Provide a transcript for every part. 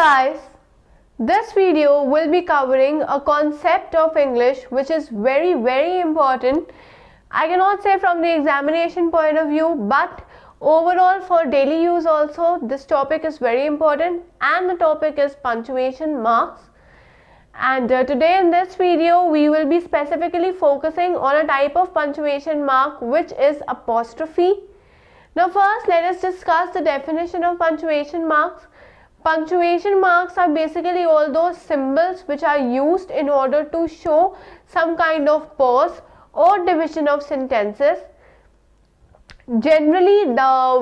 guys, this video will be covering a concept of English which is very important. I cannot say from the examination point of view, but overall for daily use also this topic is very important, and the topic is punctuation marks. And today in this video we will be specifically focusing on a type of punctuation mark which is apostrophe. Now first let us discuss the definition of punctuation marks. Punctuation marks are basically all those symbols which are used in order to show some kind of pause or division of sentences. Generally,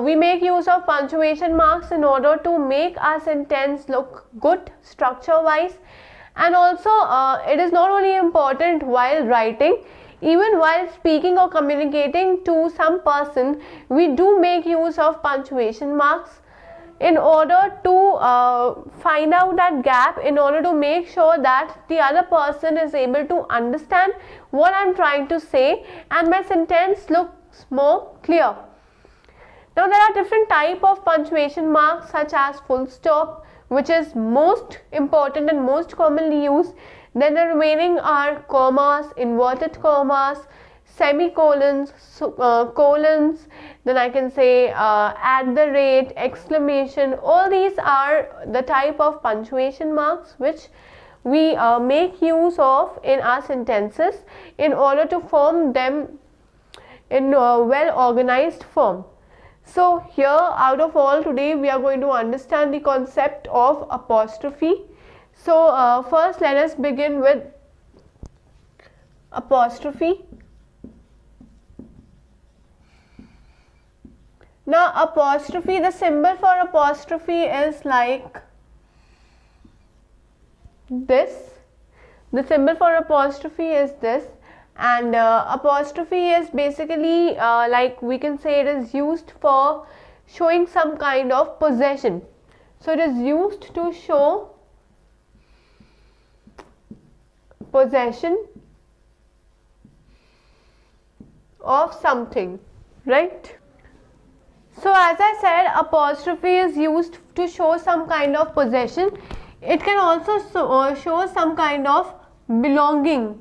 we make use of punctuation marks in order to make our sentence look good structure wise, and also it is not only important while writing, even while speaking or communicating to some person, we do make use of punctuation marks in order to find out that gap, in order to make sure that the other person is able to understand what I'm trying to say and my sentence looks more clear. Now there are different type of punctuation marks such as full stop, which is most important and most commonly used. Then the remaining are commas, inverted commas, semicolons, colons, then I can say at the rate, exclamation. All these are the type of punctuation marks which we make use of in our sentences in order to form them in a well organized form. So here, out of all, today we are going to understand the concept of apostrophe. So first let us begin with apostrophe. Now apostrophe, the symbol for apostrophe is like this. The symbol for apostrophe is this, and apostrophe is basically like we can say it is used for showing some kind of possession. So it is used to show possession of something, right? So as I said, apostrophe is used to show some kind of possession. It can also show some kind of belonging.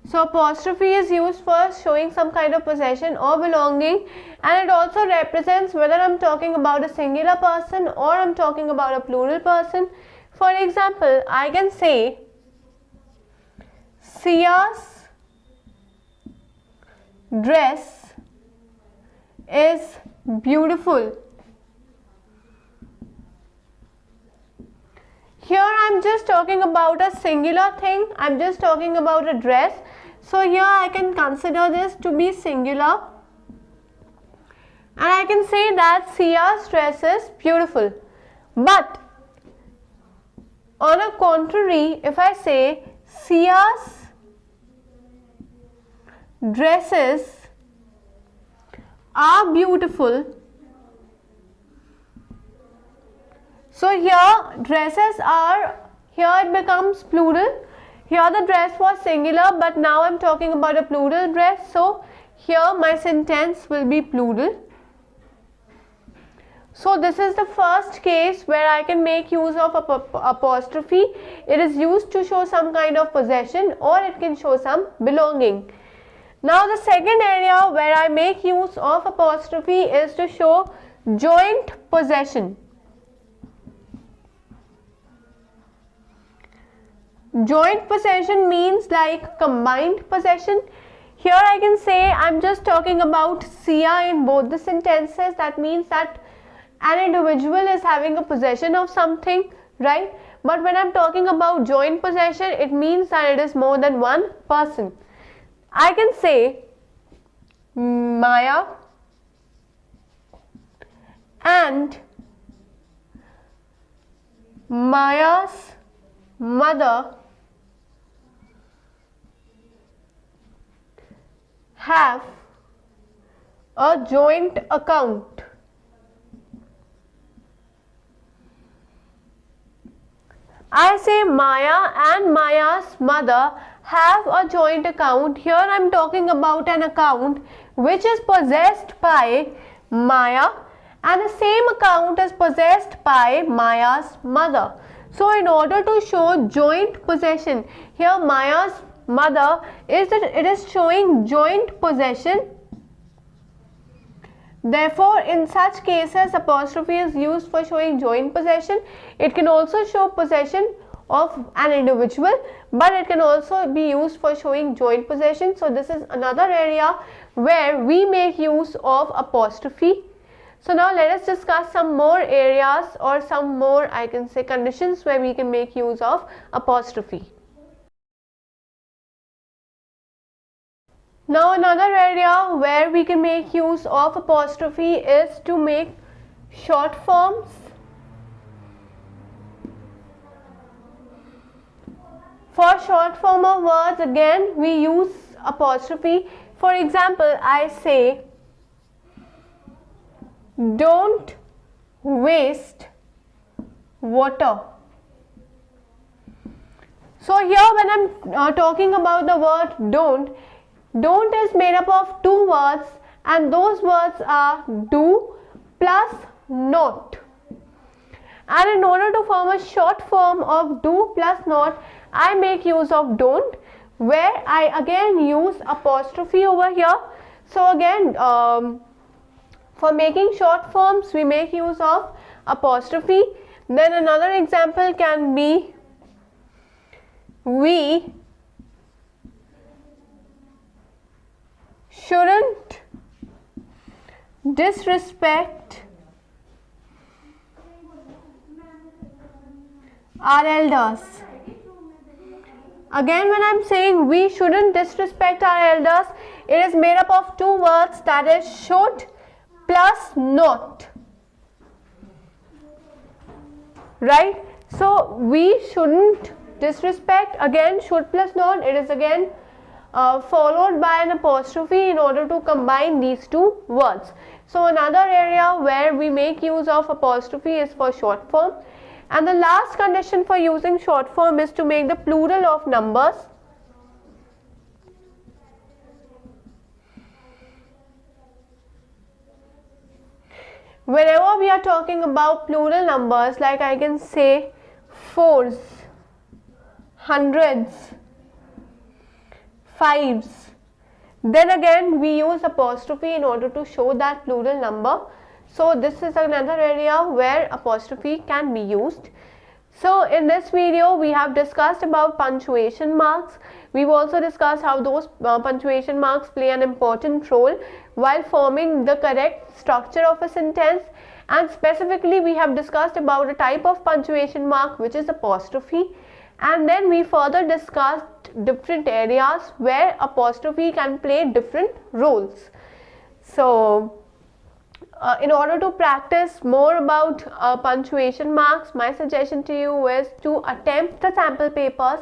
So apostrophe is used for showing some kind of possession or belonging, and it also represents whether I'm talking about a singular person or I'm talking about a plural person. For example, I can say Sia's dress is beautiful. Here I'm just talking about a singular thing, I'm just talking about a dress. So here I can consider this to be singular, and I can say that Sia's dress is beautiful. But on a contrary, if I say Sia's dresses are beautiful, so here dresses are, here it becomes plural. Here the dress was singular, but now I'm talking about a plural dress, so here my sentence will be plural. So this is the first case where I can make use of apostrophe. It is used to show some kind of possession, or it can show some belonging. Now the second area where I make use of apostrophe is to show joint possession. Joint possession means like combined possession. Here I can say I'm just talking about Sia in both the sentences. That means that an individual is having a possession of something, right? But when I'm talking about joint possession, it means that it is more than one person. I can say Maya and Maya's mother have a joint account. I say Maya and Maya's mother have a joint account. Here I'm talking about an account which is possessed by Maya and the same account is possessed by Maya's mother. So in order to show joint possession, here Maya's mother it is showing joint possession. Therefore, in such cases, apostrophe is used for showing joint possession. It can also show possession of an individual, but it can also be used for showing joint possession. So this is another area where we make use of apostrophe. So now let us discuss some more areas or some more, I can say, conditions where we can make use of apostrophe. Now another area where we can make use of apostrophe is to make short forms. For short form of words, again we use apostrophe. For example, I say, don't waste water. So here when I'm talking about the word don't is made up of two words, and those words are do plus not. And in order to form a short form of do plus not, I make use of don't, where I again use apostrophe over here. So again, for making short forms, we make use of apostrophe. Then another example can be, we shouldn't disrespect our elders. Again, when I am saying we shouldn't disrespect our elders, it is made up of two words, that is should plus not. Right? So we shouldn't disrespect, again should plus not, it is again followed by an apostrophe in order to combine these two words. So another area where we make use of apostrophe is for short form. And the last condition for using short form is to make the plural of numbers. Whenever we are talking about plural numbers, like I can say fours, hundreds, fives, then again we use apostrophe in order to show that plural number. So this is another area where apostrophe can be used. So in this video we have discussed about punctuation marks. We've also discussed how those punctuation marks play an important role while forming the correct structure of a sentence, and specifically we have discussed about a type of punctuation mark which is apostrophe, and then we further discussed different areas where apostrophe can play different roles. So in order to practice more about punctuation marks, my suggestion to you is to attempt the sample papers,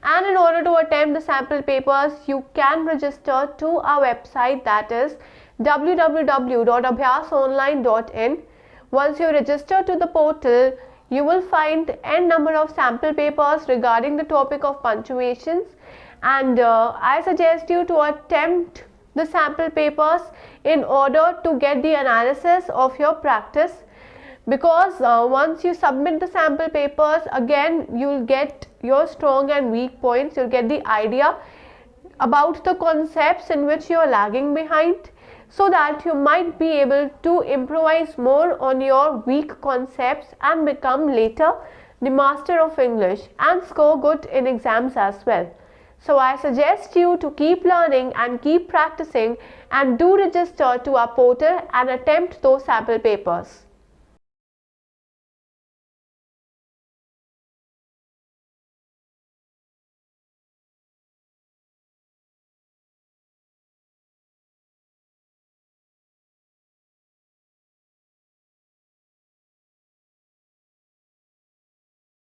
and in order to attempt the sample papers you can register to our website, that is www.abhyasonline.in. Once you register to the portal, you will find n number of sample papers regarding the topic of punctuations, and I suggest you to attempt the sample papers in order to get the analysis of your practice, because once you submit the sample papers, again you'll get your strong and weak points, you'll get the idea about the concepts in which you're lagging behind, so that you might be able to improvise more on your weak concepts and become later the master of English and score good in exams as well. So I suggest you to keep learning and keep practicing, and do register to our portal and attempt those sample papers.